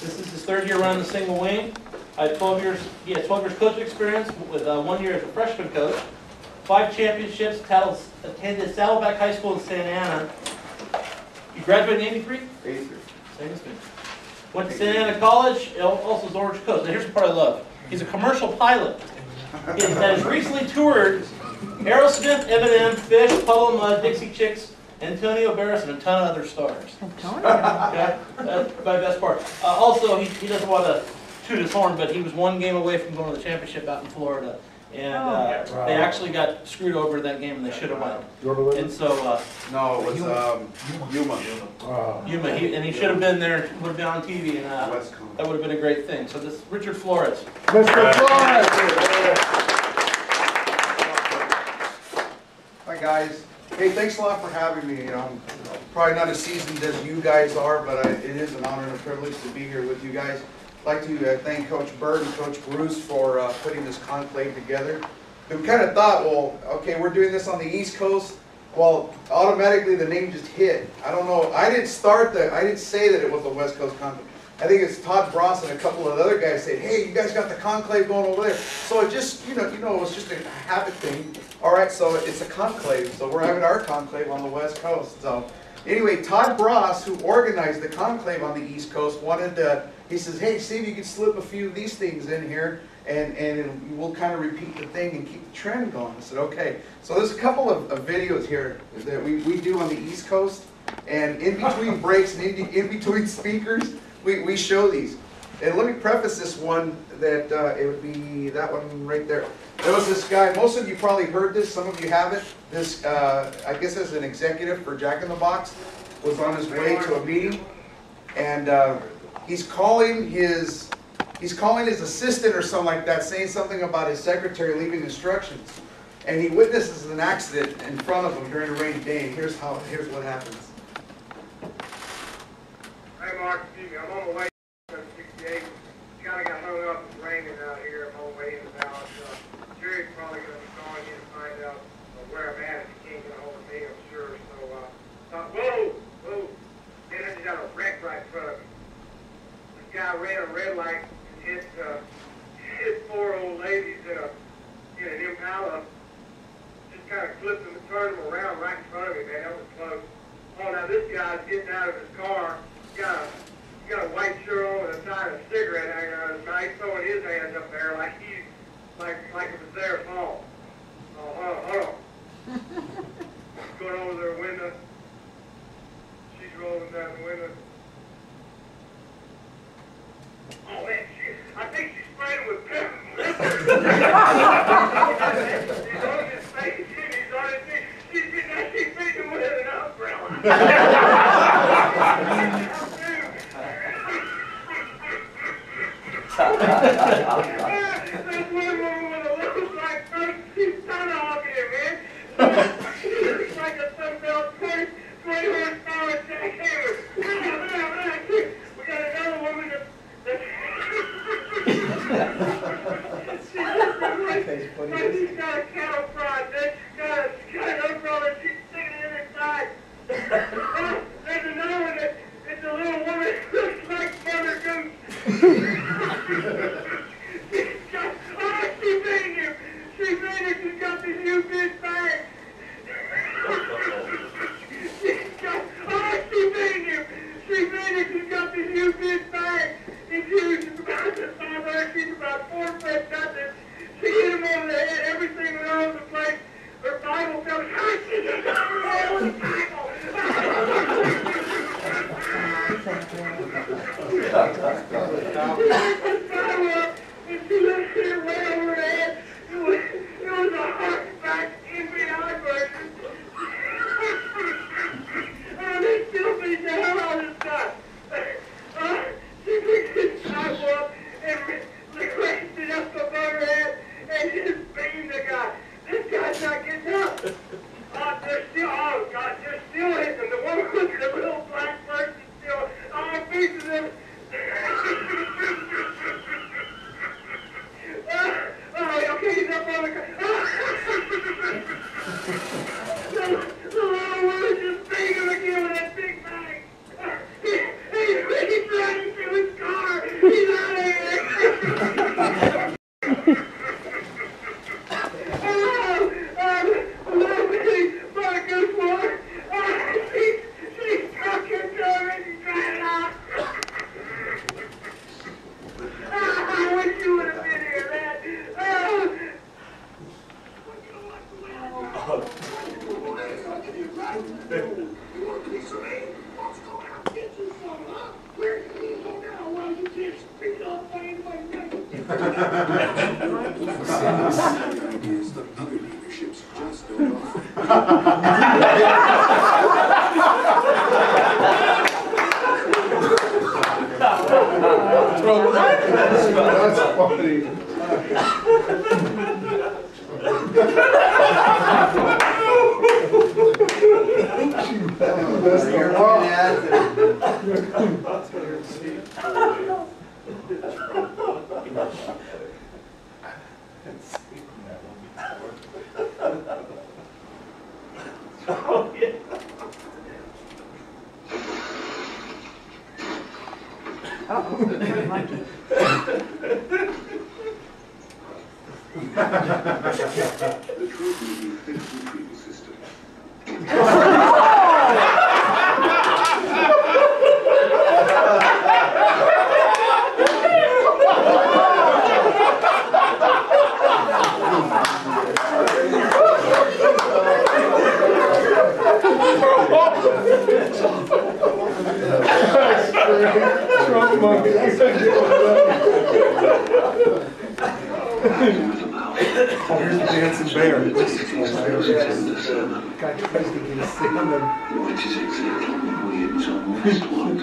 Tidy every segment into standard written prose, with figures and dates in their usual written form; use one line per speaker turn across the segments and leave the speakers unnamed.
This is his 3rd year running the single wing. I had 12 years. He has 12 years coaching experience with 1 year as a freshman coach. 5 championships. Attended Saddleback High School in Santa Ana. You graduated in '83?
'83.
Same as me. Went to Santa Ana College. Also is Orange Coast. Now here's the part I love. He's a commercial pilot. He has recently toured Aerosmith, Eminem, Fish, Puddle Mud, Dixie Chicks, Antonio Barris, and a ton of other stars.
Antonio?
Okay? That's my best part. Also, he doesn't want to toot his horn, but he was 1 game away from going to the championship out in Florida. And they actually got screwed over in that game, and they should have won. And so,
no, it was Yuma.
Yuma, and he should have been there, would have been on TV, and that would have been a great thing. So this is Richard Flores.
Mr. Flores!
Hi guys. Hey, thanks a lot for having me. Probably not as seasoned as you guys are, but it is an honor and a privilege to be here with you guys. I'd like to thank Coach Bird and Coach Bruce for putting this conclave together. We kind of thought, well, okay, we're doing this on the East Coast. Well, automatically the name just hit. I don't know. I didn't say that it was the West Coast Conclave. I think it's Todd Bross and a couple of other guys said, hey, you guys got the conclave going over there. So it just, it was just a habit thing. All right, so it's a conclave. So we're having our conclave on the West Coast. So anyway, Todd Bross, who organized the conclave on the East Coast, he says, hey, see if you can slip a few of these things in here, and we'll kind of repeat the thing and keep the trend going. I said, okay. So there's a couple of videos here that we do on the East Coast, and in between breaks and in between speakers, we show these. And let me preface this one that it would be that one right there. There was this guy, most of you probably heard this, some of you haven't. This, I guess as an executive for Jack in the Box, was on his way to a meeting, and he's calling his assistant or something like that, saying something about his secretary leaving instructions. And he witnesses an accident in front of him during a rainy day, and here's what happens.
Hey Mark, excuse me, I'm on the way to 68. Kind of got hung up. It's raining out here. I'm on the way in the house. Jerry's probably going to be calling you to find out where I'm at if you can't get a hold of me, I'm sure. So, whoa. Man, I just got a wreck right in front of me. This guy ran a red light and hit 4 old ladies in an Impala. Just kind of flipped them and turned them around right in front of me, man. That was close. Oh, now this guy's getting out of his car. He's got a white shirt on and a cigarette hanging out of his mouth. He's throwing his hands up there like it was their fault. Oh, hold on. Going over their window. She's rolling down the window. Oh man, I think she's spraying with pepper. He's on his face. He's on his face. She's beating him with an umbrella. This woman with a little black face, she's kind of hogging him, man. She's like a Sunbelt 20 horsepower jackhammer. We got another woman she's got a cattle prod. She's got an umbrella. She's sticking it inside. There's another one it's a little woman that looks like Mother Goose. She made him. She's got this huge big bag. She made him. She's got this huge big bag. It's huge. It's about this size. She's about 4 foot nothing. She hit him over the head. Everything went all over the place. Her Bible fell. She just got all over the Bible. And she looked at her way over her head. It was a horseback NBI version. They still beat the hell out of this guy. She picked his Bible up and raised it up above her head and just beamed the guy. This guy's not getting up. They're still hitting him. The woman with the little black person still, pieces of him. Okay, he's up on the car. The little woman just beat him again with that big bag. He's running to his car.
Ideas that other leaderships just don't
That's funny.
The truth will be fixed retrieval system.
Here's the dancing bear.
Which is exactly where it's almost work.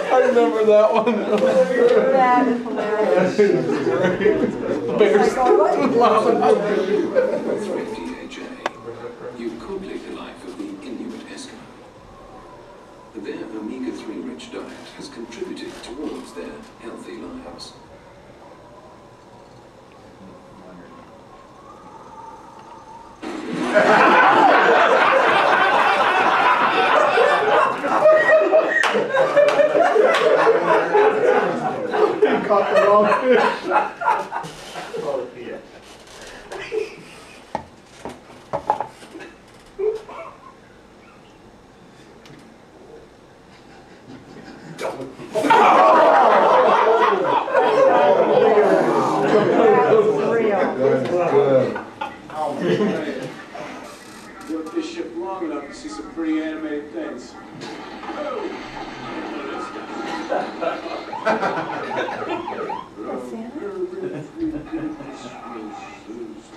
I remember that one.
That is hilarious.
The bears.
You could live the life of the Inuit Eskimo. Their omega-3 rich diet has contributed towards their healthy lives.
Caught the wrong fish.
Worked this ship long enough to see some pretty animated things.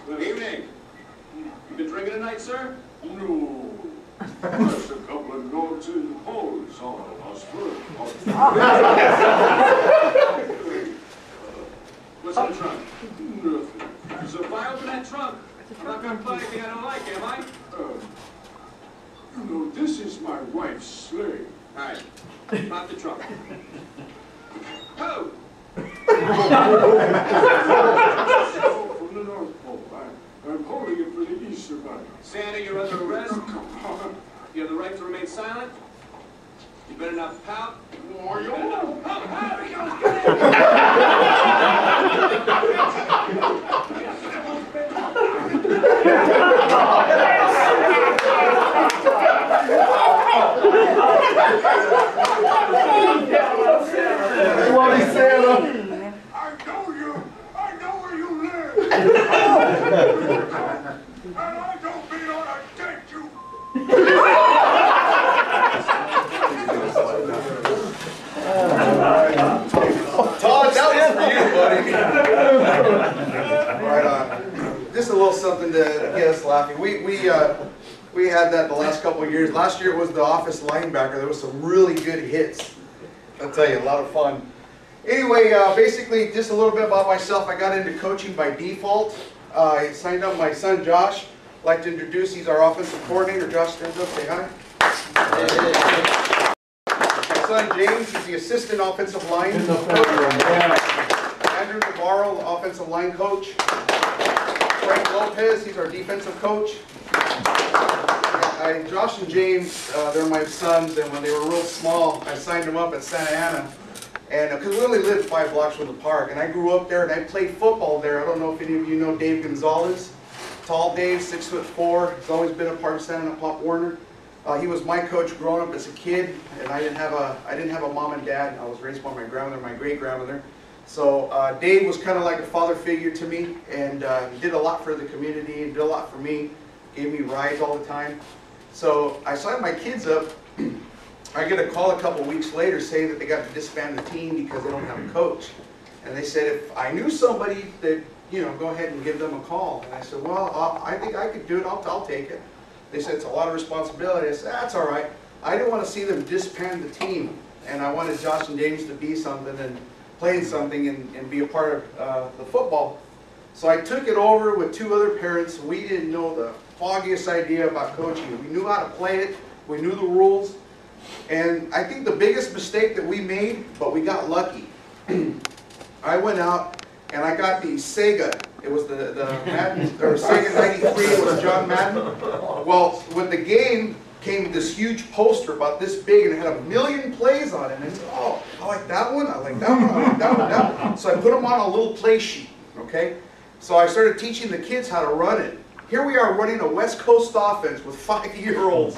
Good evening. You been drinking tonight, sir?
No. Just a couple of notes in holes on us first.
What's in the trunk?
Nothing.
So if I open that trunk, I'm not going to find anything I don't like, am I?
You know, this is my wife's sleigh.
All right. Pop the trunk. Oh!
From the North Pole. I'm holding it for the Easter Bunny.
Santa, you're under arrest.
Come on.
You have the right to remain silent. You better not pout.
Oh, you
better not
won't.
pout. Pout, he goes,
Bloody Santa.
I know you. I know where you live. And I don't mean on a date, you.
Todd, that was for you, buddy. Right on. Just a little something to get us laughing. We had that the last couple of years. Last year it was the office linebacker. There was some really good hits. I'll tell you, a lot of fun. Anyway, basically just a little bit about myself. I got into coaching by default. I signed up my son Josh. I'd like to introduce, he's our offensive coordinator. Josh, stand up, say hi. My son James is the assistant offensive line coach. Andrew Navarro, the offensive line coach. Frank Lopez, he's our defensive coach. Josh and James, they're my sons, and when they were real small, I signed them up at Santa Ana. And because we only lived 5 blocks from the park, and I grew up there and I played football there. I don't know if any of you know Dave Gonzalez. Tall Dave, 6'4". He's always been a part of Santa Ana Pop Warner. He was my coach growing up as a kid, and I didn't have a mom and dad. I was raised by my grandmother, my great-grandmother. So Dave was kind of like a father figure to me, and he did a lot for the community and did a lot for me. Gave me rides all the time. So I signed my kids up. I get a call a couple weeks later saying that they got to disband the team because they don't have a coach. And they said if I knew somebody that, you know, go ahead and give them a call. And I said, well, I think I could do it. I'll take it. They said it's a lot of responsibility. I said, that's all right. I didn't want to see them disband the team, and I wanted Josh and James to be something and play in something and be a part of the football. So I took it over with 2 other parents. We didn't know the foggiest idea about coaching. We knew how to play it. We knew the rules. And I think the biggest mistake that we made, but we got lucky. I went out and I got the Sega. It was the Madden, or Sega 93, it was John Madden. Well, with the game came this huge poster about this big, and it had 1,000,000 plays on it. And I said, oh, I like that one, I like that one, I like that one, that one. So I put them on a little play sheet, okay? So I started teaching the kids how to run it. Here we are running a West Coast offense with 5-year-olds.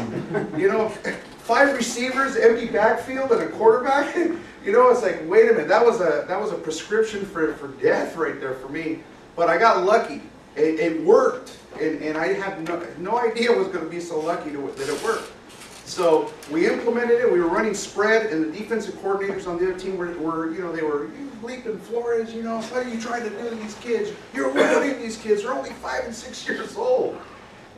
You know, 5 receivers, empty backfield, and a quarterback. You know, it's like, wait a minute, that was a prescription for death right there for me. But I got lucky. It worked, and I had no idea it was going to be so lucky that it worked. So we implemented it. We were running spread, and the defensive coordinators on the other team were you know, they were leaping Flores. You know, what are you trying to do to these kids? You're ruining these kids. They're only 5 and 6 years old.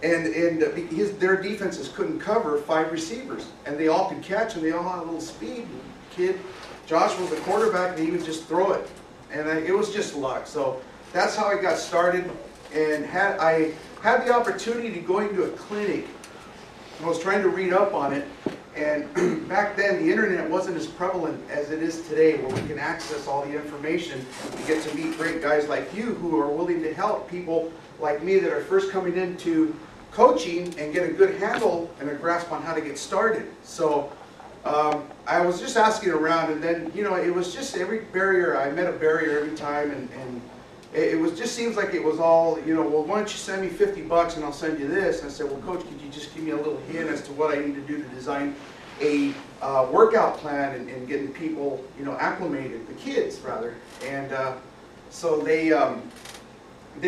And their defenses couldn't cover 5 receivers, and they all could catch, and they all had a little speed. Kid, Josh was the quarterback, and he would just throw it, and it was just luck. So that's how I got started, and I had the opportunity to go into a clinic. I was trying to read up on it, and back then the internet wasn't as prevalent as it is today, where we can access all the information to get to meet great guys like you who are willing to help people like me that are first coming into coaching and get a good handle and a grasp on how to get started. So I was just asking around, and then, you know, it was just every barrier, I met a barrier every time, and it was just seems like it was all, you know, well, why don't you send me $50 and I'll send you this? And I said, well, Coach, could you just give me a little hint as to what I need to do to design a workout plan and getting people, you know, acclimated, the kids rather. And so they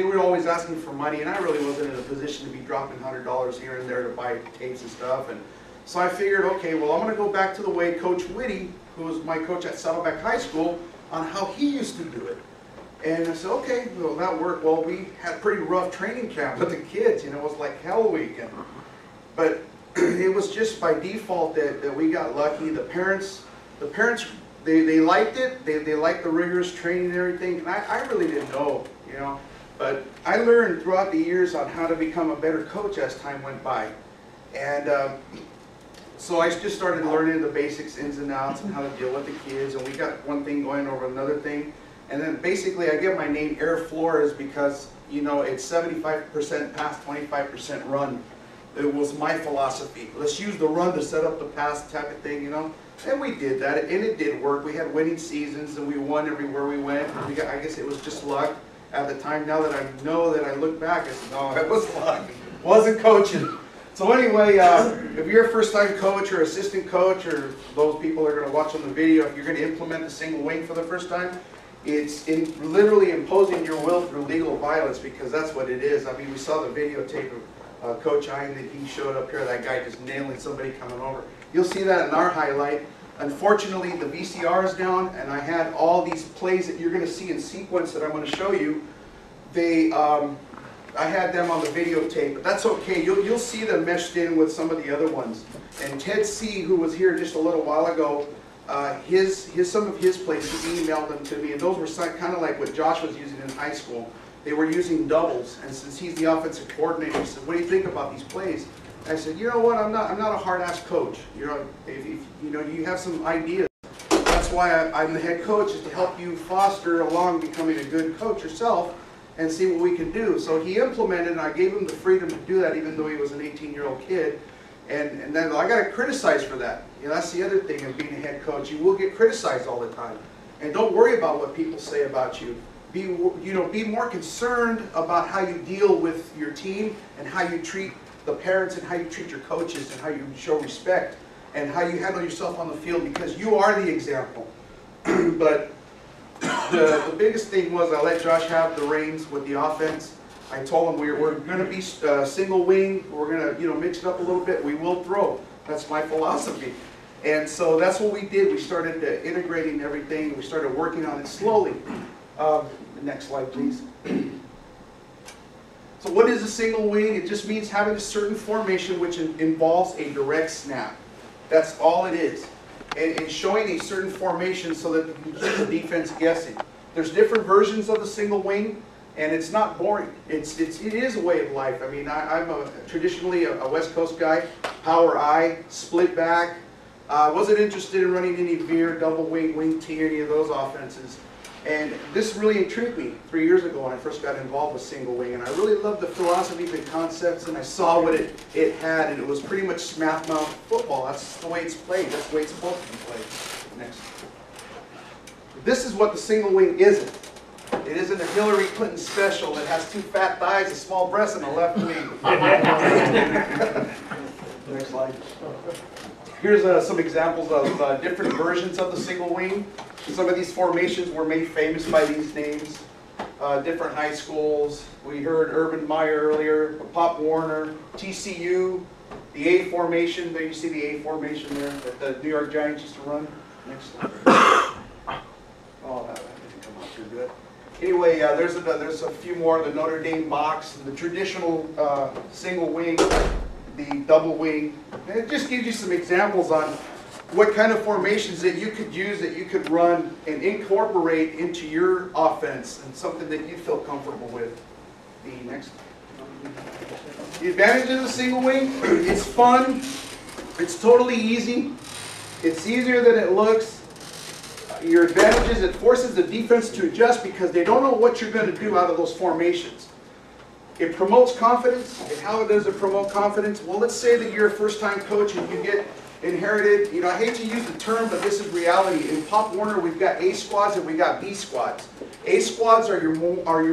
were always asking for money, and I really wasn't in a position to be dropping $100 here and there to buy tapes and stuff. And so I figured, okay, well, I'm going to go back to the way Coach Whitty, who was my coach at Saddleback High School, on how he used to do it. And I said, okay, well, that worked. Well, we had a pretty rough training camp with the kids. You know, it was like hell week. But it was just by default that we got lucky. The parents, they liked it. They liked the rigorous training and everything. And I really didn't know, you know. But I learned throughout the years on how to become a better coach as time went by. And so I just started learning the basics, ins and outs, and how to deal with the kids. And we got one thing going over another thing. And then basically I get my name Air Flores because, you know, it's 75% pass, 25% run. It was my philosophy. Let's use the run to set up the pass type of thing, you know. And we did that, and it did work. We had winning seasons, and we won everywhere we went. I guess it was just luck at the time. Now that I know that I look back, I said, no, it was luck. It wasn't coaching. So anyway, if you're a first-time coach or assistant coach, or those people are going to watch on the video, if you're going to implement a single wing for the first time, it's literally imposing your will through legal violence, because that's what it is. I mean, we saw the videotape of Coach Ian that he showed up here, that guy just nailing somebody coming over. You'll see that in our highlight. Unfortunately, the VCR is down, and I had all these plays that you're going to see in sequence that I'm going to show you. I had them on the videotape, but that's okay. You'll see them meshed in with some of the other ones. And Ted C., who was here just a little while ago, some of his plays, he emailed them to me, and those were kind of like what Josh was using in high school. They were using doubles, and since he's the offensive coordinator, he said, "What do you think about these plays?" I said, "You know what? I'm not a hard-ass coach. You know, if you know, you have some ideas. That's why I'm the head coach, is to help you foster along becoming a good coach yourself, and see what we can do." So he implemented, and I gave him the freedom to do that, even though he was an 18-year-old kid. And then I got criticized for that. You know, that's the other thing of being a head coach. You will get criticized all the time, and don't worry about what people say about you. Be more concerned about how you deal with your team and how you treat the parents and how you treat your coaches and how you show respect and how you handle yourself on the field, because you are the example. But the biggest thing was I let Josh have the reins with the offense. I told him we're going to be single wing. We're going to mix it up a little bit. We will throw. That's my philosophy. And so that's what we did. We started integrating everything. We started working on it slowly. Next slide, please. So what is a single wing? It just means having a certain formation which involves a direct snap. That's all it is. And showing a certain formation so that you can keep the defense guessing. There's different versions of the single wing, and it's not boring. It is a way of life. I mean, I'm traditionally a West Coast guy, power I, split back. I wasn't interested in running any veer, double wing, wing T, any of those offenses. And this really intrigued me 3 years ago when I first got involved with single wing. And I really loved the philosophy, the concepts, and I saw what it had, and it was pretty much smack mouth football. That's the way it's played. That's the way it's supposed to be played. Next. This is what the single wing isn't. It isn't a Hillary Clinton special that has 2 fat thighs, a small breast, and a left wing. Next slide. Here's some examples of different versions of the single wing. Some of these formations were made famous by these names. Different high schools. We heard Urban Meyer earlier, Pop Warner, TCU, the A formation. There you see the A formation there that the New York Giants used to run. Next slide. Oh, that didn't come out too good. Anyway, there's a few more. The Notre Dame box, the traditional single wing, the double wing. And it just gives you some examples on what kind of formations that you could use, that you could run and incorporate into your offense, and something that you feel comfortable with. The next. The advantage of the single wing, it's fun, it's totally easy, it's easier than it looks. Your advantage is it forces the defense to adjust because they don't know what you're going to do out of those formations. It promotes confidence. And how does it promote confidence? Well, let's say that you're a first-time coach and you get inherited, I hate to use the term, but this is reality. In Pop Warner, we've got A squads and we got B squads. A squads are your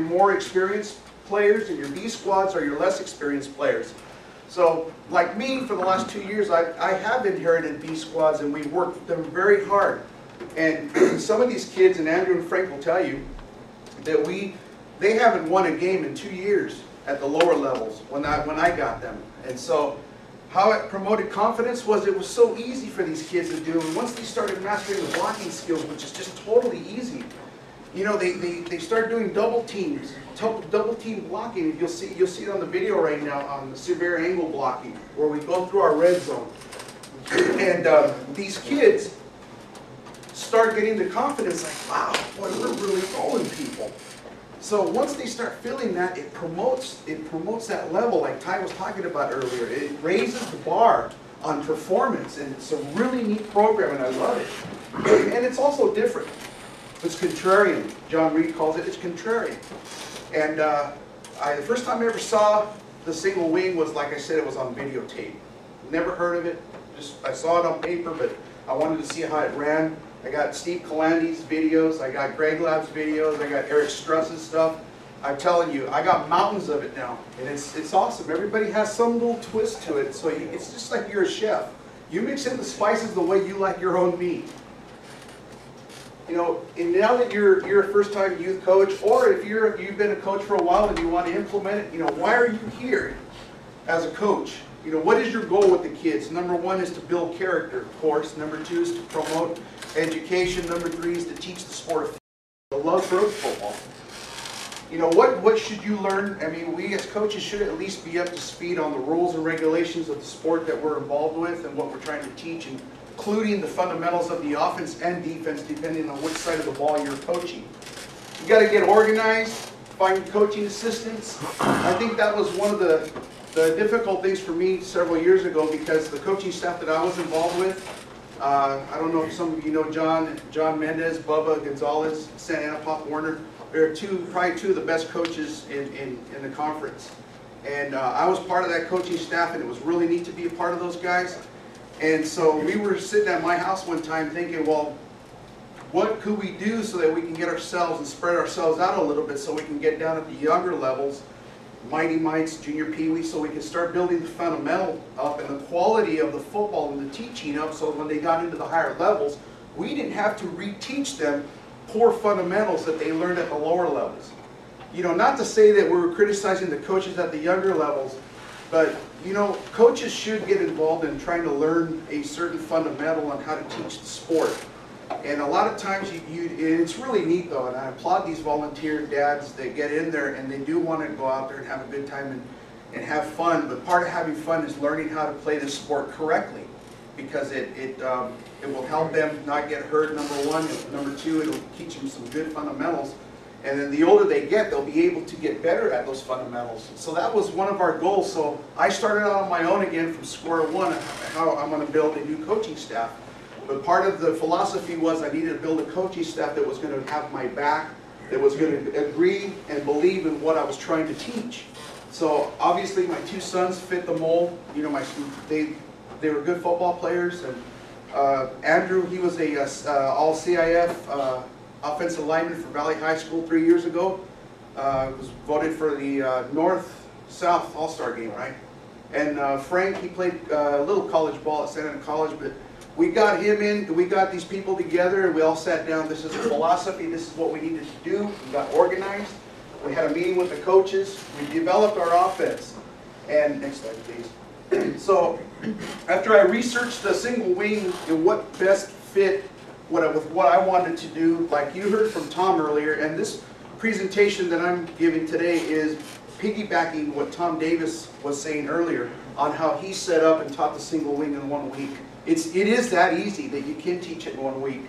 more experienced players, and your B squads are your less experienced players. So, like me, for the last 2 years, I have inherited B squads, and we worked them very hard. And some of these kids, and Andrew and Frank will tell you, that they haven't won a game in 2 years at the lower levels when I got them. And so, how it promoted confidence was it was so easy for these kids to do. And once they started mastering the blocking skills, which is just totally easy, they start doing double teams, double team blocking. You'll see it on the video right now on the severe angle blocking, where we go through our red zone. And these kids start getting the confidence, like, wow, boy, we're really rolling people. So once they start feeling that, it promotes that level, like Ty was talking about earlier. It raises the bar on performance, and it's a really neat program, and I love it. And it's also different. It's contrarian. John Reed calls it. It's contrarian. And the first time I ever saw the single wing was, like I said, it was on videotape. Never heard of it. I saw it on paper, but I wanted to see how it ran. I got Steve Calandi's videos, I got Greg Lab's videos, I got Eric Struss's stuff. I'm telling you, I got mountains of it now, and it's awesome. Everybody has some little twist to it, so it's just like you're a chef. You mix in the spices the way you like your own meat. And now that you're a first-time youth coach, or if you've been a coach for a while and you want to implement it, why are you here as a coach? What is your goal with the kids? Number 1 is to build character, of course. Number 2 is to promote education. Number 3 is to teach the sport of the love for football. What should you learn? I mean, we as coaches should at least be up to speed on the rules and regulations of the sport that we're involved with and what we're trying to teach, including the fundamentals of the offense and defense, depending on which side of the ball you're coaching. You got to get organized, find coaching assistants. I think that was one of the difficult things for me several years ago, because the coaching staff that I was involved with, I don't know if some of you know John Mendez, Bubba Gonzalez, Santa Ana, Pop Warner. They're probably two of the best coaches in the conference. And I was part of that coaching staff, and it was really neat to be a part of those guys. And so we were sitting at my house one time thinking, well, what could we do so that we can get ourselves and spread ourselves out a little bit so we can get down at the younger levels Mighty Mites, Junior Pee Wee, so we could start building the fundamental up and the quality of the football and the teaching up, so when they got into the higher levels, we didn't have to reteach them poor fundamentals that they learned at the lower levels. You know, not to say that we were criticizing the coaches at the younger levels, but you know, coaches should get involved in trying to learn a certain fundamental on how to teach the sport. And a lot of times, it's really neat though, and I applaud these volunteer dads that get in there and they do want to go out there and have a good time and have fun. But part of having fun is learning how to play this sport correctly, because it will help them not get hurt, number one. And number two, it'll teach them some good fundamentals. And then the older they get, they'll be able to get better at those fundamentals. So that was one of our goals. So I started out on my own again from square one, how I'm going to build a new coaching staff. But part of the philosophy was I needed to build a coaching staff that was going to have my back, that was going to agree and believe in what I was trying to teach. So obviously my two sons fit the mold. You know, they were good football players. And Andrew, he was a all CIF offensive lineman for Valley High School 3 years ago. Was voted for the North-South All-Star game, right? And Frank, he played a little college ball at Santa Ana College, but we got him in, we got these people together, and we all sat down. This is a philosophy, this is what we needed to do. We got organized. We had a meeting with the coaches. We developed our offense. And next slide, please. So after I researched the single wing and what best fit with what I wanted to do, like you heard from Tom earlier, and this presentation that I'm giving today is piggybacking what Tom Davis was saying earlier on how he set up and taught the single wing in 1 week. It is that easy that you can teach it in 1 week.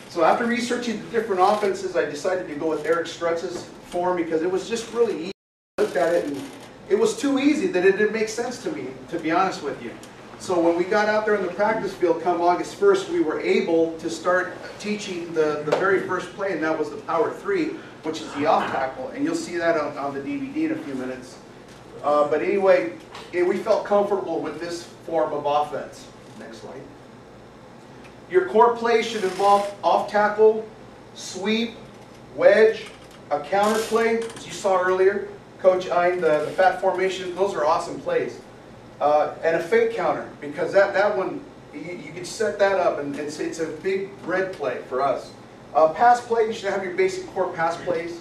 So after researching the different offenses, I decided to go with Eric Strutz's form because it was just really easy. I looked at it and it was too easy that it didn't make sense to me, to be honest with you. So when we got out there in the practice field come August 1st, we were able to start teaching the very first play, and that was the Power 3, which is the off tackle. And you'll see that on the DVD in a few minutes. But anyway, we felt comfortable with this form of offense. Next slide. Your core play should involve off tackle, sweep, wedge, a counter play, as you saw earlier. Coach Ein, the fat formation, those are awesome plays. And a fake counter, because that one, you can set that up, and it's a big red play for us. Pass play, you should have your basic core pass plays,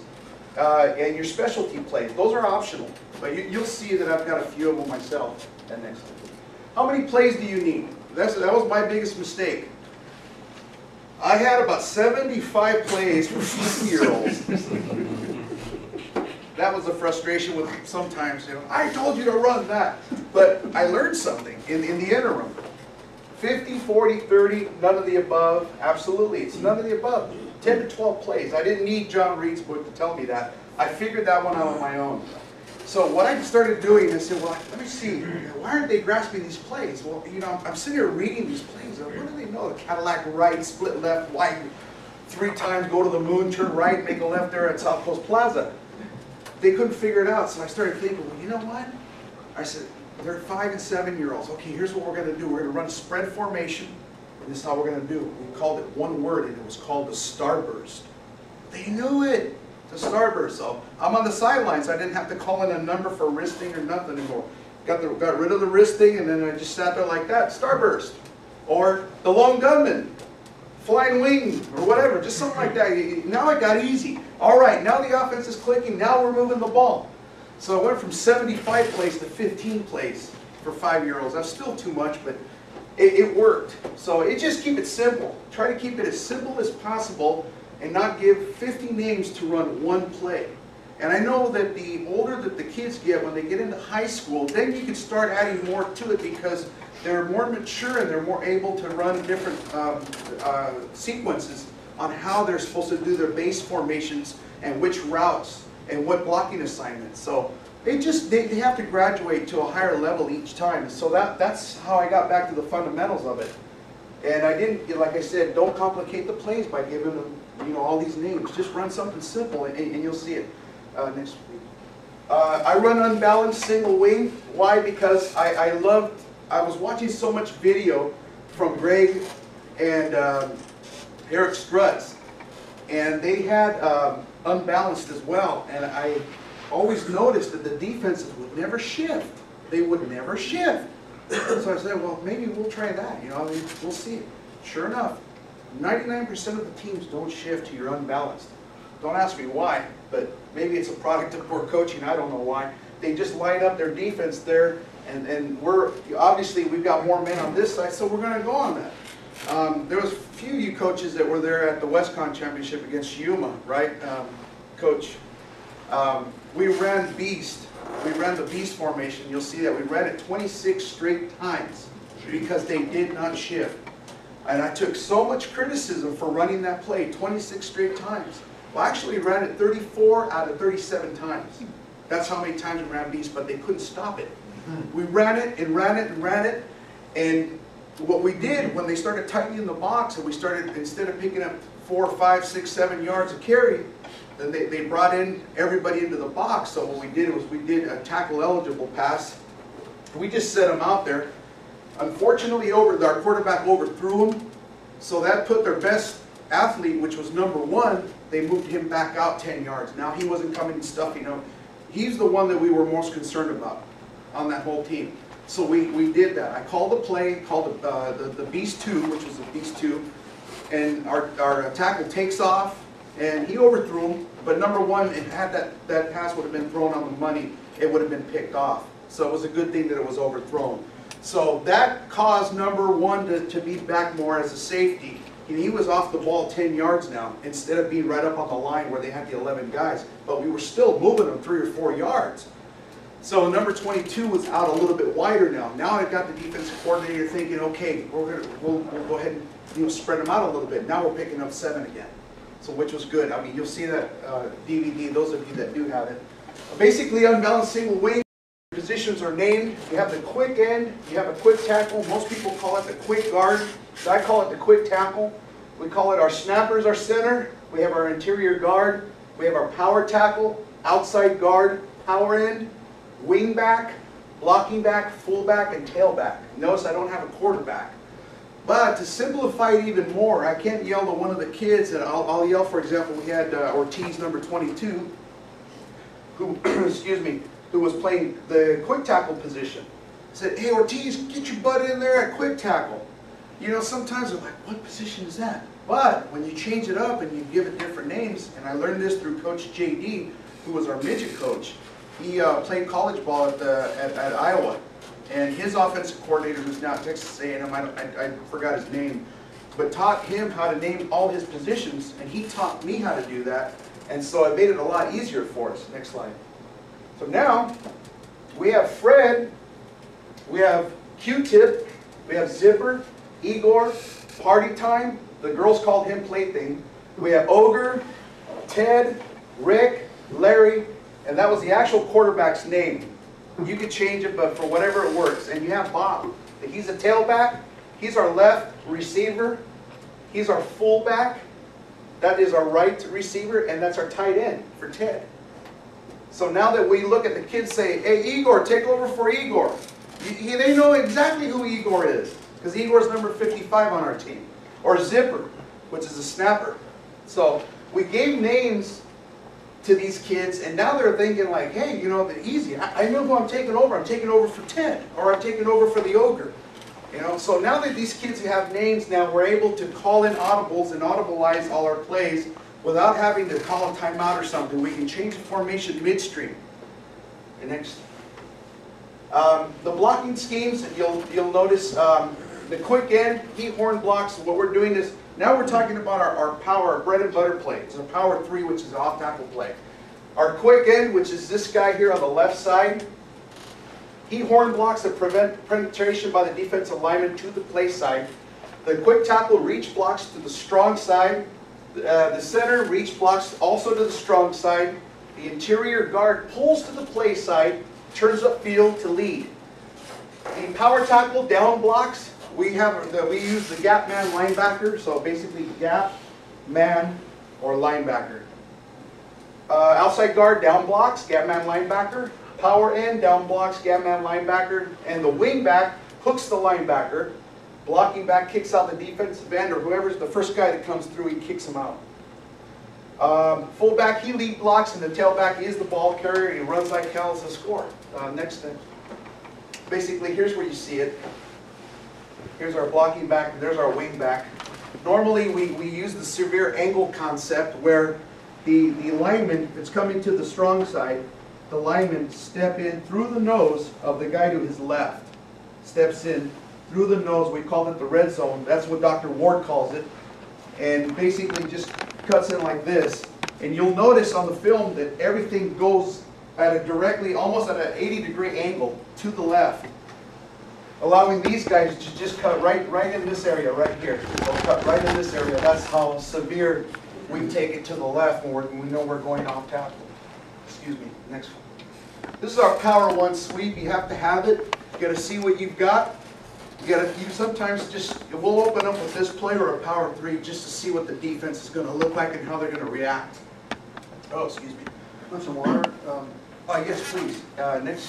and your specialty plays. Those are optional, but you'll see that I've got a few of them myself. And next one. How many plays do you need? That was my biggest mistake. I had about 75 plays for 50-year-olds. That was the frustration with sometimes, you know, I told you to run that. But I learned something in the interim. 50, 40, 30, none of the above. Absolutely, it's none of the above. 10 to 12 plays. I didn't need John Reed's book to tell me that. I figured that one out on my own. So what I started doing, I said, well, let me see, why aren't they grasping these plays? Well, you know, I'm sitting here reading these plays. What do they know? The Cadillac right, split left, wide, 3 times, go to the moon, turn right, make a left there at South Coast Plaza. They couldn't figure it out, so I started thinking, well, you know what? I said, they're 5 and 7-year-olds. Okay, here's what we're going to do. We're going to run spread formation, and this is how we're going to do it. We called it one word, and it was called the starburst. They knew it. The starburst. So I'm on the sidelines. I didn't have to call in a number for wristing or nothing anymore. Got rid of the wristing, and then I just sat there like that. Starburst. Or the lone gunman. Flying wing, or whatever. Just something like that. Now it got easy. All right, now the offense is clicking. Now we're moving the ball. So I went from 75 plays to 15 plays for 5-year-olds. That's still too much, but it worked. So just keep it simple. Try to keep it as simple as possible and not give 50 names to run one play. And I know that the older that the kids get, when they get into high school, then you can start adding more to it because they're more mature and they're more able to run different sequences on how they're supposed to do their base formations and which routes and what blocking assignments. So they have to graduate to a higher level each time. So that's how I got back to the fundamentals of it. And I didn't, like I said, don't complicate the plays by giving them, you know, all these names. Just run something simple and you'll see it next week. I run unbalanced single wing. Why? Because I was watching so much video from Greg and Eric Strutz, and they had unbalanced as well. And always noticed that the defenses would never shift. They would never shift. So I said, well, maybe we'll try that. You know, we'll see. Sure enough, 99% of the teams don't shift to your unbalanced. Don't ask me why, but maybe it's a product of poor coaching. I don't know why. They just line up their defense there, and we're obviously we've got more men on this side, so we're going to go on that. There was a few of you coaches that were there at the WestCon Championship against Yuma, right, Coach? We ran Beast. We ran the Beast formation. You'll see that we ran it 26 straight times because they did not shift. And I took so much criticism for running that play 26 straight times. Well, actually, we ran it 34 out of 37 times. That's how many times we ran Beast, but they couldn't stop it. We ran it and ran it and ran it. And what we did when they started tightening the box and we started, instead of picking up 4, 5, 6, 7 yards of carry, then they brought in everybody into the box. So what we did was we did a tackle eligible pass. We just set them out there. Unfortunately, our quarterback overthrew him, so that put their best athlete, which was number 1, they moved him back out 10 yards. Now he wasn't coming and stuffing him. He's the one that we were most concerned about on that whole team. So we did that. I called the play, called the Beast 2, which was the Beast 2, and our tackle takes off, and he overthrew him, but number 1, it had that pass would have been thrown on the money, it would have been picked off. So it was a good thing that it was overthrown. So that caused number 1 to be back more as a safety. And he was off the ball 10 yards now, instead of being right up on the line where they had the 11 guys. But we were still moving them 3 or 4 yards. So number 22 was out a little bit wider now. Now I've got the defensive coordinator thinking, okay, we'll go ahead and spread them out a little bit. Now we're picking up 7 again. So which was good. I mean, you'll see that DVD, those of you that do have it. Basically, unbalanced single wing. Positions are named. You have the quick end, you have a quick tackle. Most people call it the quick guard. So I call it the quick tackle. We call it our snappers, our center. We have our interior guard. We have our power tackle, outside guard, power end, wing back, blocking back, fullback, and tailback. Notice I don't have a quarterback. But to simplify it even more, I can't yell to one of the kids, and I'll yell, for example, we had Ortiz, number 22, who, excuse me, who was playing the quick tackle position. I said, hey Ortiz, get your butt in there at quick tackle. You know, sometimes they're like, what position is that? But when you change it up and you give it different names, and I learned this through Coach JD, who was our midget coach. He played college ball at Iowa. And his offensive coordinator, who's now at Texas A&M, I forgot his name, but taught him how to name all his positions, and he taught me how to do that. And so it made it a lot easier for us. Next slide. So now, we have Fred, we have Q-Tip, we have Zipper, Igor, Party Time, the girls called him Plaything. We have Ogre, Ted, Rick, Larry, and that was the actual quarterback's name. You could change it, but for whatever it works. And you have Bob. He's a tailback. He's our left receiver. He's our fullback. That is our right receiver, and that's our tight end for Ted. So now that we look at the kids say, hey, Igor, take over for Igor. They know exactly who Igor is, because Igor's number 55 on our team. Or Zipper, which is a snapper. So we gave names to these kids, and now they're thinking like, hey, you know, they're easy. I know who I'm taking over. I'm taking over for Ted, or I'm taking over for the Ogre. You know, so now that these kids have names, now we're able to call in audibles and audibilize all our plays without having to call a timeout or something. We can change the formation midstream. Okay, next. The blocking schemes, you'll notice the quick end, heat horn blocks. What we're doing is, now we're talking about our power, our bread and butter play. It's a power 3, which is an off tackle play. Our quick end, which is this guy here on the left side. Heat horn blocks that prevent penetration by the defensive lineman to the play side. The quick tackle reach blocks to the strong side. The center reach blocks also to the strong side. The interior guard pulls to the play side, turns upfield to lead. The power tackle down blocks, we use the gap man linebacker, so basically gap man or linebacker. Outside guard down blocks, gap man linebacker. Power end down blocks, gap man linebacker, and the wing back hooks the linebacker. Blocking back kicks out the defensive end, or whoever's the first guy that comes through, he kicks him out. Fullback, he lead blocks, and the tailback is the ball carrier, and he runs like hell as a score. Next thing. Basically, here's where you see it. Here's our blocking back, and there's our wing back. Normally, we use the severe angle concept where the lineman, if it's coming to the strong side, the lineman step in through the nose of the guy to his left. Steps in through the nose. We call it the red zone. That's what Dr. Ward calls it. And basically just cuts in like this. And you'll notice on the film that everything goes at a directly, almost at an 80-degree angle to the left, allowing these guys to just cut right in this area right here. They'll cut right in this area. That's how severe we take it to the left when we know we're going off tackle. Excuse me. Next one. This is our power one sweep. You have to have it. You got to see what you've got. You sometimes just, we'll open up with this play or a power three just to see what the defense is going to look like and how they're going to react. Oh, excuse me. Want some water? Oh, yes, please. Next.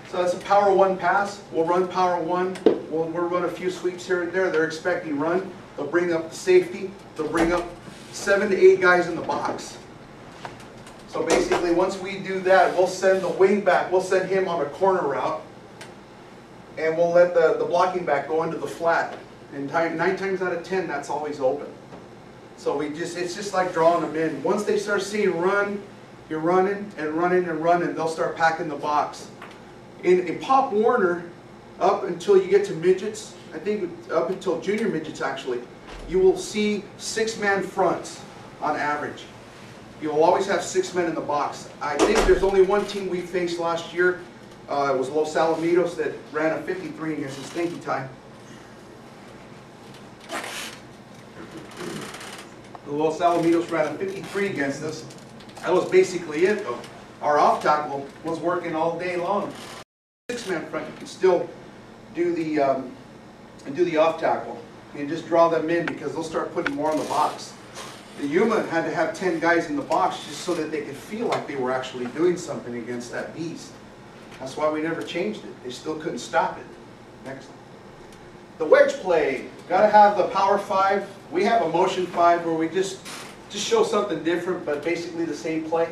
So that's a power one pass. We'll run power one. We'll run a few sweeps here and there. They're expecting run. They'll bring up the safety. They'll bring up 7 to 8 guys in the box. So basically, once we do that, we'll send the wing back. We'll send him on a corner route. And we'll let the blocking back go into the flat. And 9 times out of 10, that's always open. So it's just like drawing them in. Once they start seeing run, you're running and running and running, they'll start packing the box. In Pop Warner, up until you get to midgets, I think up until junior midgets actually, you will see 6-man fronts on average. You will always have 6 men in the box. I think there's only one team we faced last year. It was Los Alamitos that ran a 53 against the Stinky Time. The Los Alamitos ran a 53 against us. That was basically it though. Our off tackle was working all day long. 6-man front, you can still do the off tackle and just draw them in because they'll start putting more in the box. The Yuma had to have 10 guys in the box just so that they could feel like they were actually doing something against that beast. That's why we never changed it. They still couldn't stop it. Next. The wedge play. Got to have the power 5. We have a motion 5 where we just show something different, but basically the same play.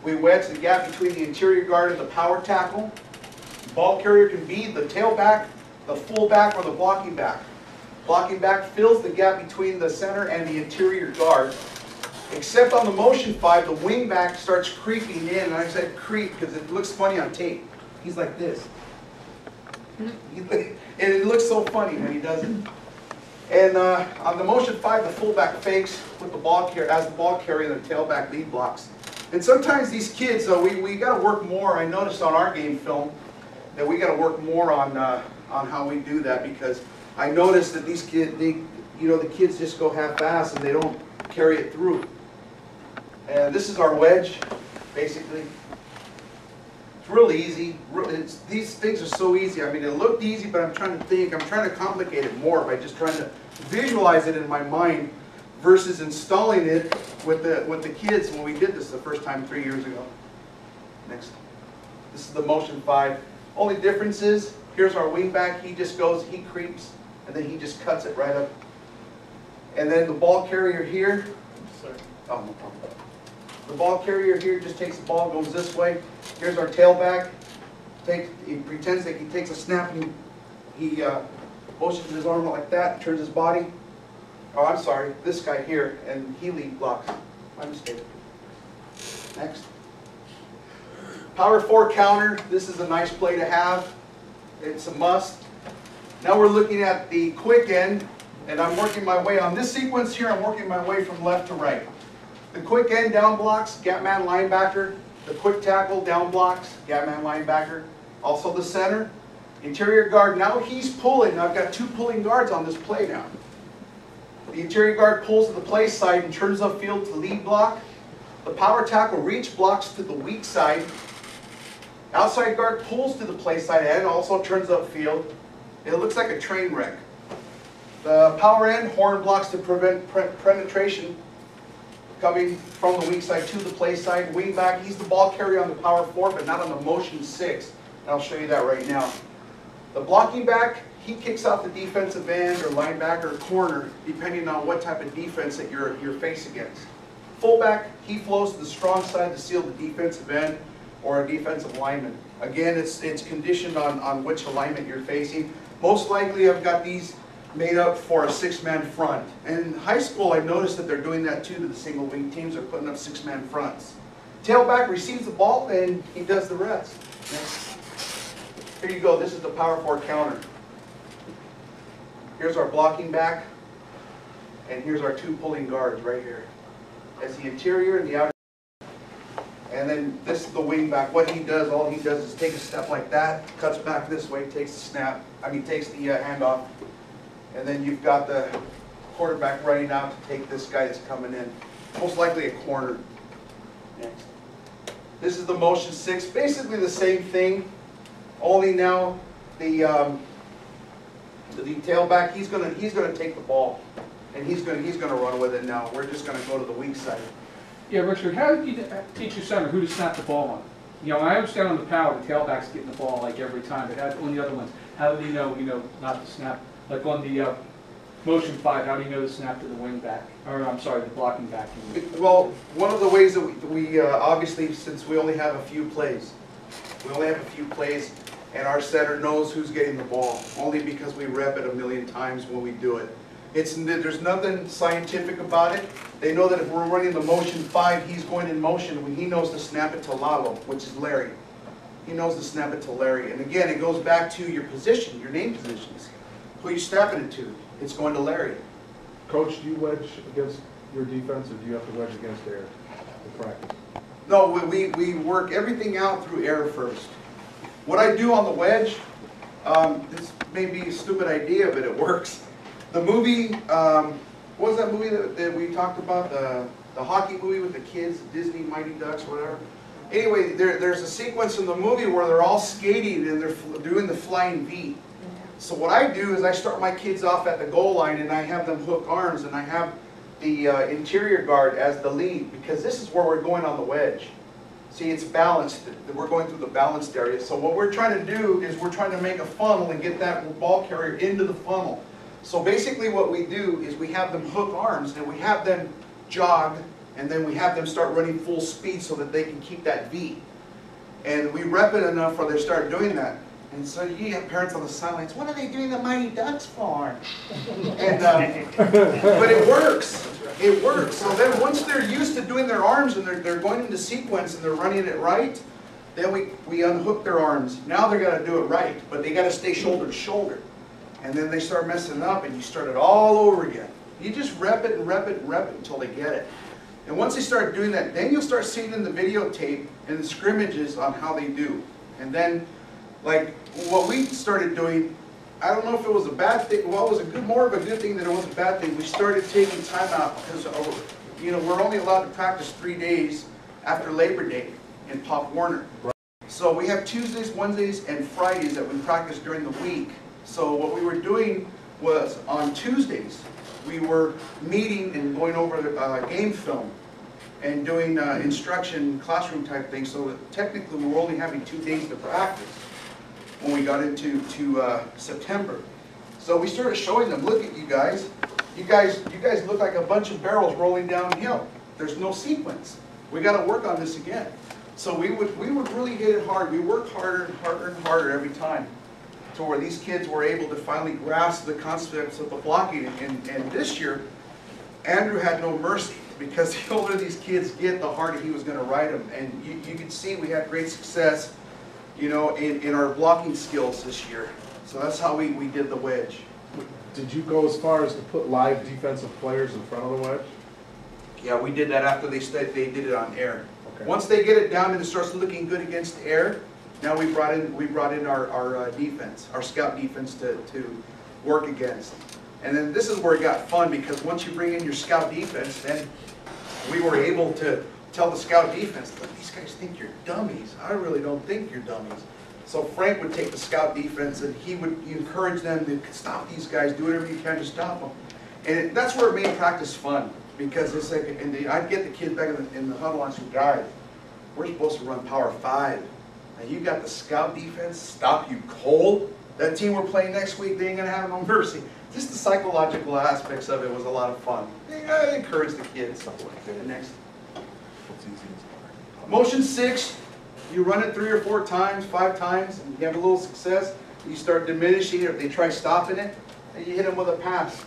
We wedge the gap between the interior guard and the power tackle. Ball carrier can be the tailback, the fullback, or the blocking back. Blocking back fills the gap between the center and the interior guard. Except on the motion 5, the wing back starts creeping in. And I said creep because it looks funny on tape. He's like this. And it looks so funny when he does it. And on the motion 5, the fullback fakes with the ball carrier, as the ball carrier, and the tailback lead blocks. And sometimes these kids, we got to work more. I noticed on our game film that we got to work more on how we do that because I noticed that these kids, the kids just go half-ass and they don't carry it through. And this is our wedge, basically. It's real easy. These things are so easy. I mean, it looked easy, but I'm trying to complicate it more by just trying to visualize it in my mind versus installing it with the kids when we did this the first time 3 years ago. Next. This is the motion 5. Only difference is, here's our wing back. He just goes, he creeps, and then he just cuts it right up. And then the ball carrier here. Sorry. Oh, no problem. The ball carrier here just takes the ball, goes this way. Here's our tailback. He pretends that he takes a snap and he motions his arm like that, turns his body. Oh, I'm sorry, this guy here, and he lead blocks. My mistake. Next. Power 4 counter. This is a nice play to have. It's a must. Now we're looking at the quick end, and I'm working my way on this sequence here. I'm working my way from left to right. The quick end down blocks, gap man linebacker. The quick tackle down blocks, gap man linebacker. Also the center, interior guard. Now he's pulling. I've got 2 pulling guards on this play now. The interior guard pulls to the play side and turns upfield to lead block. The power tackle reach blocks to the weak side. Outside guard pulls to the play side and also turns upfield. It looks like a train wreck. The power end horn blocks to prevent penetration coming from the weak side to the play side. Wing back, he's the ball carrier on the power 4, but not on the motion 6. And I'll show you that right now. The blocking back, he kicks out the defensive end or linebacker or corner, depending on what type of defense that you're faced against. Fullback, he flows to the strong side to seal the defensive end or a defensive lineman. Again, it's conditioned on which alignment you're facing. Most likely I've got these made up for a 6-man front. In high school, I noticed that they're doing that too to the single wing teams. They're putting up 6-man fronts. Tailback receives the ball and he does the rest. Next. Here you go. This is the power 4 counter. Here's our blocking back. And here's our 2 pulling guards right here. That's the interior and the outer. And then this is the wing back. What he does, all he does is take a step like that, cuts back this way, takes the snap, takes the handoff. And then you've got the quarterback running out to take this guy that's coming in. Most likely a corner. Next. This is the motion 6. Basically the same thing, only now the tailback, he's gonna take the ball. And he's gonna run with it now. We're just gonna go to the weak side.
Yeah, Richard, how did you teach your center who to snap the ball on? You know, I understand on the power, the tailback's getting the ball like every time, but on the other ones, how do you know, not to snap? Like on the motion 5, how do you know to snap to the wing back? Or I'm sorry, the blocking back.
Well, one of the ways that we obviously, since we only have a few plays, and our center knows who's getting the ball, only because we rep it a million times when we do it. There's nothing scientific about it. They know that if we're running the motion 5, he's going in motion when he knows to snap it to Lalo, which is Larry. He knows to snap it to Larry. And again, it goes back to your position, your name positions. Who you snapping it to? It's going to Larry.
Coach, do you wedge against your defense, or do you have to wedge against air in practice?
No, we work everything out through air first. What I do on the wedge, this may be a stupid idea, but it works. The movie, what was that movie that we talked about? The hockey movie with the kids, Disney Mighty Ducks, whatever. Anyway, there's a sequence in the movie where they're all skating and they're doing the flying V. So what I do is I start my kids off at the goal line and I have them hook arms and I have the interior guard as the lead, because this is where we're going on the wedge. See, it's balanced. We're going through the balanced area. So what we're trying to do is we're trying to make a funnel and get that ball carrier into the funnel. So basically what we do is we have them hook arms and we have them jog, and then we have them start running full speed so that they can keep that V. And we rep it enough where they start doing that. And so you have parents on the sidelines, what are they doing the Mighty Ducks for? And, but it works. It works. So then once they're used to doing their arms and they're going into sequence and they're running it right, then we unhook their arms. Now they're going to do it right, but they got to stay shoulder to shoulder. And then they start messing up and you start it all over again. You just rep it and rep it and rep it until they get it. And once they start doing that, then you'll start seeing in the videotape and the scrimmages on how they do. And then, like what we started doing, I don't know if it was a bad thing. Well, it was more of a good thing than it was a bad thing. We started taking time out because we're only allowed to practice 3 days after Labor Day in Pop Warner. So we have Tuesdays, Wednesdays, and Fridays that we practice during the week. So what we were doing was on Tuesdays, we were meeting and going over the game film and doing instruction, classroom type things. So that technically we were only having 2 days to practice when we got into September. So we started showing them, look at you guys. You guys look like a bunch of barrels rolling downhill. There's no sequence. We got to work on this again. So we would really hit it hard. We worked harder and harder and harder every time, to where these kids were able to finally grasp the concepts of the blocking. And this year, Andrew had no mercy, because the older these kids get, the harder he was going to ride them. And you can see we had great success, in our blocking skills this year. So that's how we did the wedge.
Did you go as far as to put live defensive players in front of the wedge?
Yeah, we did that after they did it on air.
Okay.
Once they get it down and it starts looking good against air, now we brought in our defense, our scout defense to work against. And then this is where it got fun, because once you bring in your scout defense, then we were able to tell the scout defense, look, these guys think you're dummies. I really don't think you're dummies. So Frank would take the scout defense and he would encourage them to stop these guys, do whatever you can to stop them. And that's where it made practice fun, because it's like, I'd get the kids back in the huddle and say, guys, we're supposed to run power 5. And you got the scout defense stop you cold. That team we're playing next week, they ain't gonna have no mercy. Just the psychological aspects of it was a lot of fun. I encourage the kids. Next. Motion 6, you run it 3 or 4 times, 5 times, and you have a little success. You start diminishing it, or they try stopping it, and you hit them with a pass.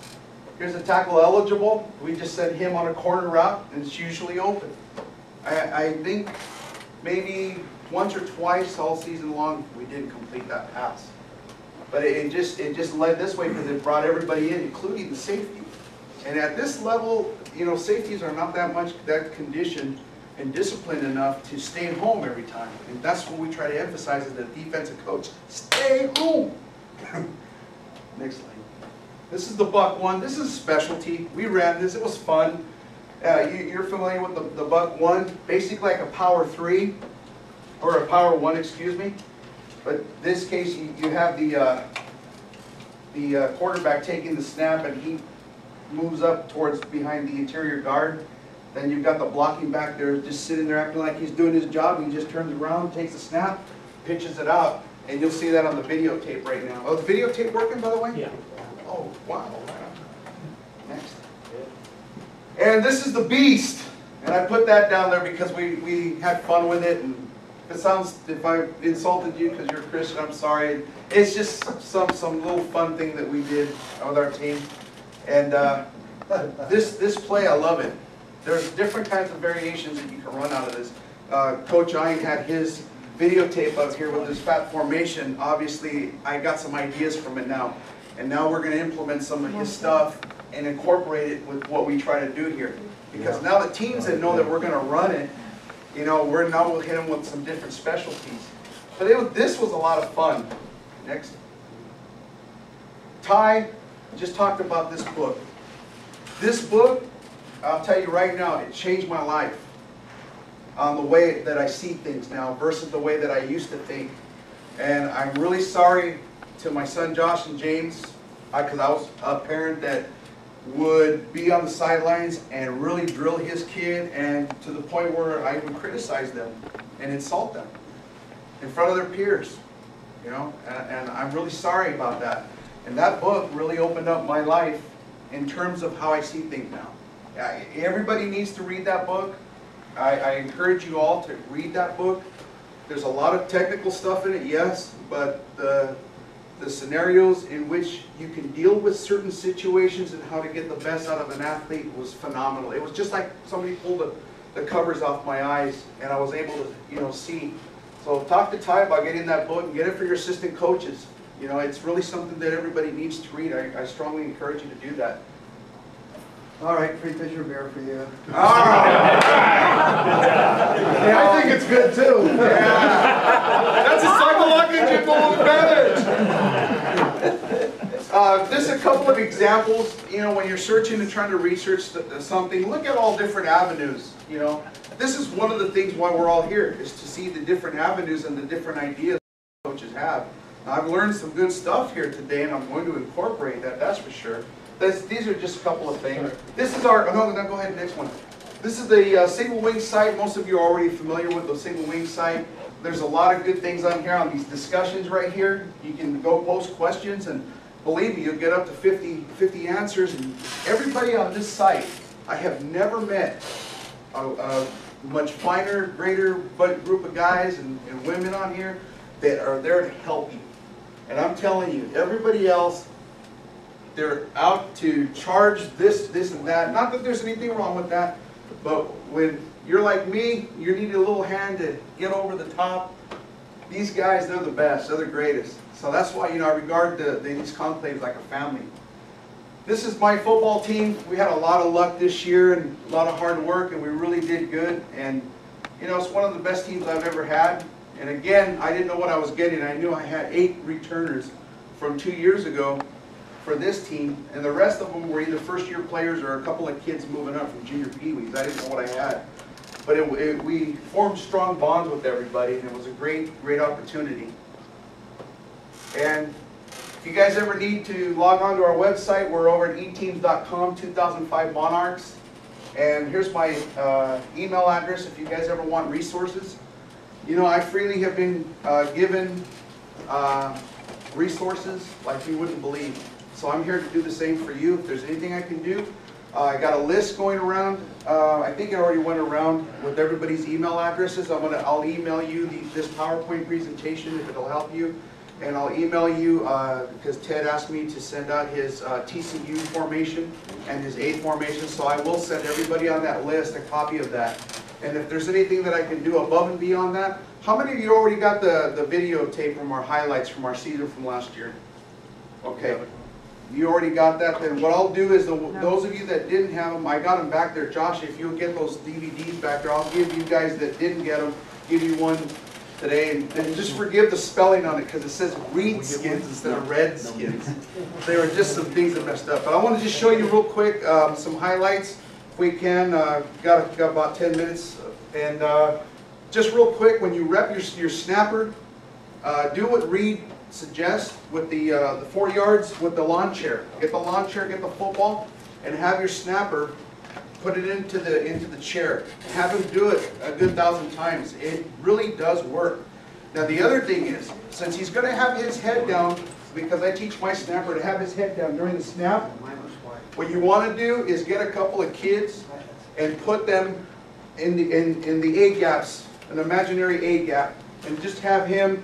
Here's a tackle eligible. We just send him on a corner route, and it's usually open. I think maybe once or twice all season long we didn't complete that pass. But it just led this way because it brought everybody in, including the safety. And at this level, you know, safeties are not that conditioned and disciplined enough to stay home every time. And that's what we try to emphasize as the defensive coach. Stay home. Next slide. This is the buck one. This is a specialty. We ran this. It was fun. You're familiar with the buck one, basically like a power 3 or a power 1, excuse me. But in this case, you have the quarterback taking the snap, and he moves up towards behind the interior guard. Then you've got the blocking back there, just sitting there acting like he's doing his job. He just turns around, takes the snap, pitches it out, and you'll see that on the videotape right now. Oh, the videotape working, by the way?
Yeah.
Oh, wow. Next. And this is the beast. And I put that down there because we had fun with it. And if I insulted you because you're a Christian, I'm sorry. It's just some little fun thing that we did with our team. And this play, I love it. There's different kinds of variations that you can run out of this. Coach Ian had his videotape up here with his fat formation. Obviously, I got some ideas from it now. And now we're going to implement some of his stuff and incorporate it with what we try to do here. Because now the teams that know that we're going to run it, you know, we'll hit them with some different specialties. But this was a lot of fun. Next. Ty just talked about this book. This book, I'll tell you right now, it changed my life on the way that I see things now versus the way that I used to think. And I'm really sorry to my son Josh and James, because I was a parent that would be on the sidelines and really drill his kid, and to the point where I would criticize them and insult them in front of their peers, you know, and I'm really sorry about that. And that book really opened up my life in terms of how I see things now. Everybody needs to read that book. I encourage you all to read that book. There's a lot of technical stuff in it, yes, but the scenarios in which you can deal with certain situations and how to get the best out of an athlete was phenomenal. It was just like somebody pulled the covers off my eyes, and I was able to, you know, see. So talk to Ty about getting that book and get it for your assistant coaches. You know, it's really something that everybody needs to read. I strongly encourage you to do that.
All right, free Fisher beer for you.
All right.
Yeah, I think it's good too.
Yeah. That's a psychological advantage. Just a couple of examples. You know, when you're searching and trying to research something, look at all different avenues. You know, this is one of the things why we're all here, is to see the different avenues and the different ideas coaches have. Now, I've learned some good stuff here today, and I'm going to incorporate that. That's for sure. These are just a couple of things. This is our, no, go ahead, next one. This is the single wing site. Most of you are already familiar with the single wing site. There's a lot of good things on here, on these discussions right here. You can go post questions, and believe me, you'll get up to 50 answers. And everybody on this site, I have never met a much finer, greater group of guys and women on here that are there to help you. And I'm telling you, everybody else, they're out to charge this, and that. Not that there's anything wrong with that, but when you're like me, you need a little hand to get over the top. These guys, they're the best. They're the greatest. So that's why, you know, I regard these conclaves like a family. This is my football team. We had a lot of luck this year and a lot of hard work, and we really did good. And, you know, it's one of the best teams I've ever had. And again, I didn't know what I was getting. I knew I had 8 returners from 2 years ago for this team, and the rest of them were either first-year players or a couple of kids moving up from junior peewees. I didn't know what I had. But we formed strong bonds with everybody, and it was a great opportunity. And if you guys ever need to log on to our website, we're over at eteams.com, 2005 Monarchs. And here's my email address if you guys ever want resources. You know, I freely have been given resources like you wouldn't believe. So I'm here to do the same for you. If there's anything I can do, I got a list going around. I think I already went around with everybody's email addresses. I'll email you this PowerPoint presentation if it'll help you. And I'll email you, because Ted asked me to send out his TCU formation and his aid formation, so I will send everybody on that list a copy of that. And if there's anything that I can do above and beyond that, how many of you already got the videotape from our highlights from our season from last year? Okay. You already got that, then what I'll do is, those of you that didn't have them, I got them back there. Josh, if you'll get those DVDs back there, I'll give you guys that didn't get them, give you one today, and just forgive the spelling on it, because it says green skins instead of red skins. There were just some things that messed up. But I want to just show you real quick some highlights, if we can. Got about 10 minutes. And just real quick, when you rep your snapper, do what Reed suggests with the 4 yards with the lawn chair. Get the lawn chair, get the football, and have your snapper put it into the chair. Have him do it a good 1,000 times. It really does work. Now the other thing is, since he's going to have his head down, because I teach my snapper to have his head down during the snap, what you want to do is get a couple of kids and put them in the A gaps, an imaginary A gap, and just have them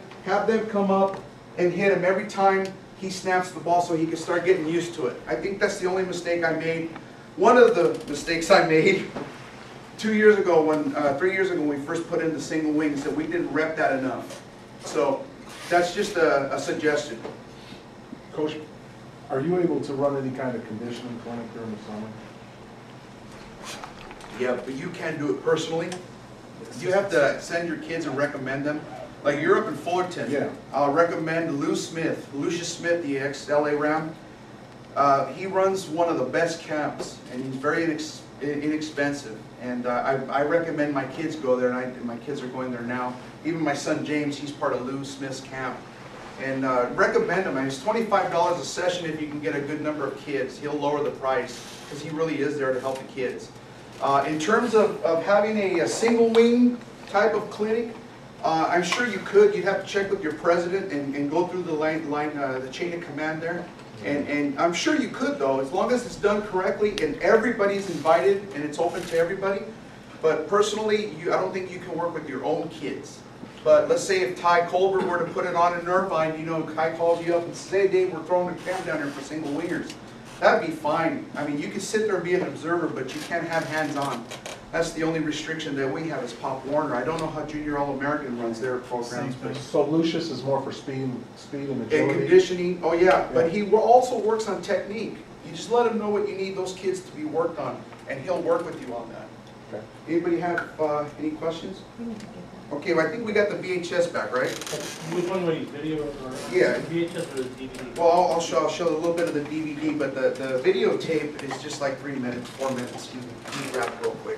come up and hit him every time he snaps the ball, so he can start getting used to it. I think that's the only mistake I made. One of the mistakes I made 3 years ago when we first put in the single wings, that we didn't rep that enough. So that's just a suggestion.
Coach, are you able to run any kind of conditioning clinic during the summer?
Yeah, but you can do it personally. You have to send your kids and recommend them. Like you're up in Fullerton.
Yeah.
I'll recommend Lucius Smith, the ex-LA Ram. He runs one of the best camps, and he's very inexpensive. And I recommend my kids go there, and my kids are going there now. Even my son James, he's part of Lou Smith's camp. And recommend him. It's $25 a session if you can get a good number of kids. He'll lower the price because he really is there to help the kids. In terms of having a single wing type of clinic, I'm sure you could. You'd have to check with your president and go through the chain of command there. And I'm sure you could, though, as long as it's done correctly and everybody's invited and it's open to everybody. But personally, I don't think you can work with your own kids. But let's say if Ty Colbert were to put it on in Irvine, you know, Ty calls you up and says, "Hey, Dave, we're throwing a camp down here for single wingers." That'd be fine. I mean, you can sit there and be an observer, but you can't have hands-on. That's the only restriction that we have as Pop Warner. I don't know how Junior All-American runs their programs. But
So Lucius is more for speed and agility?
and conditioning, oh yeah, but he also works on technique. You just let him know what you need those kids to be worked on, and he'll work with you on that.
Okay.
Anybody have any questions? Okay, well, I think we got the VHS back, right?
Which one were you, video or?
Yeah.
VHS or the DVD?
Well, I'll show a little bit of the DVD, but the videotape is just like 3 minutes, 4 minutes. You can wrap real quick.